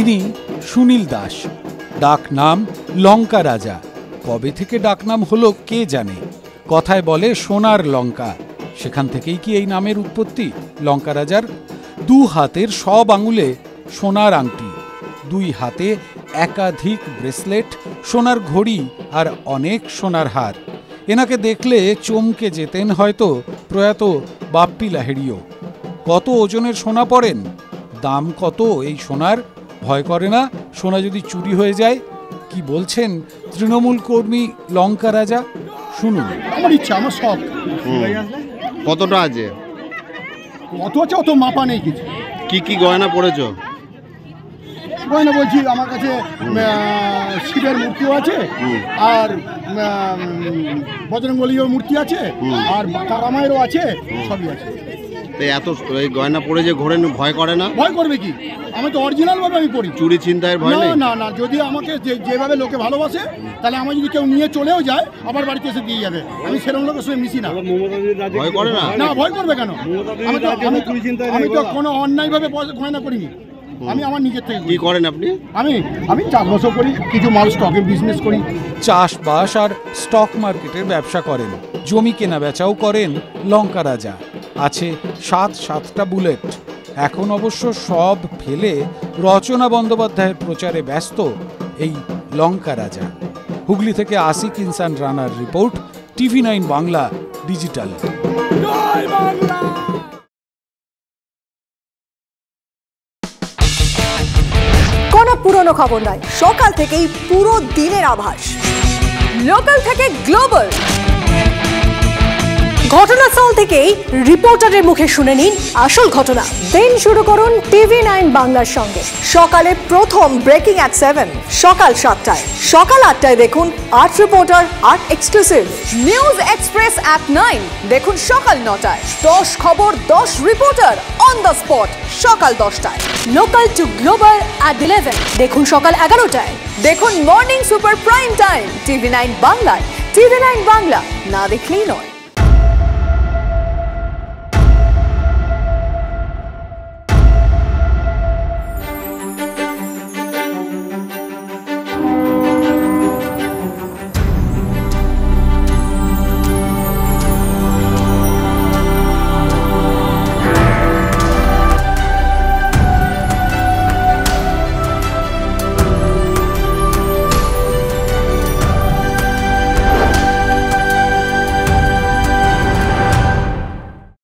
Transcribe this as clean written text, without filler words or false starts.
ইনি সুনীল দাস, ডাক নাম লঙ্কা রাজা। কবে থেকে ডাক নাম হলো কে জানে। কথায় বলে সোনার লঙ্কা, সেখান থেকেই কি এই নামের উৎপত্তি লঙ্কা রাজার? 2 হাতের সব আঙুলে সোনার আংটি, 2 হাতে একাধিক ব্রেসলেট, সোনার ঘড়ি আর অনেক সোনার হার। এনাকে দেখলে চমকে যেতেন হয়তো প্রয়াত বাপ্পি লাহিড়িও। কত ওজনের সোনা পড়েন, দাম কত এই সোনার? ভয় করে না সোনা যদি চুরি হয়ে যায়? কি বলছেন তৃণমূল কর্মী লঙ্কা রাজা, শুনুন। আমার ইচ্ছা, আমার শখ। কতটা আছে? কত আছে অত মাপা নেই কিছু। কি কি গয়না পড়েছো? গয়না বলছি, আমার কাছে শিবের মূর্তিও আছে, আর বজরংবলীর মূর্তি আছে, আর তারামায়েরও আছে, সবই আছে। এত এই গয়না পরে যে ঘোরেন, ভয় করে না? ভয় করবে কি, আমি তো অরিজিনাল ভাবে আমি পড়ি। চুরি ছিনতাইয়ের ভয় নেই? না না, যদি আমাকে যেভাবে লোকে ভালোবাসে, তাহলে আমার যদি কেউ নিয়ে চলেও যায়, আবার বাড়িতে এসে দিয়ে যাবে। আমি সেরকম লোকের সঙ্গে মিশি না। ভয় করে না? না, ভয় করবে কেন? আমি তো কোনো অন্যায় ভাবে গয়না করিনি। আমি আমার নিজের থেকে। কি করেন আপনি? আমি চাষবাসও করি, কিছু মাল স্টকের বিজনেস করি। চাষবাস আর স্টক মার্কেটের ব্যবসা করেন, জমি কেনা বেচাও করেন লঙ্কা রাজা। আছে 7টা বুলেট। এখন অবশ্য সব ফেলে রচনা বন্দ্যোপাধ্যায়ের প্রচারে ব্যস্ত এই লঙ্কা রাজা। হুগলি থেকে আসিক ইনসান রানার রিপোর্ট, TV9 বাংলা ডিজিটাল। কোনো পুরনো খবর নয়, সকাল থেকেই পুরো দিনের আভাস। লোকাল থেকে গ্লোবাল, ঘটনাস্থল থেকেই রিপোর্টারের মুখে শুনে নিন আসল ঘটনা। দিন শুরু করুন TV9 বাংলার সঙ্গে। সকালে প্রথম ব্রেকিং at 7, সকাল 7টায়, সকাল 8টায় দেখুন art reporter, art exclusive. News express at 9 দেখুন সকাল 9টায়। 10 খবর, 10 রিপোর্টার অন দ্য স্পট সকাল 10টায়। লোকাল টু গ্লোবাল at 11 দেখুন সকাল 11টায়। দেখুন morning super prime time TV9 বাংলায়। TV9 বাংলা না দেখলেই নয়।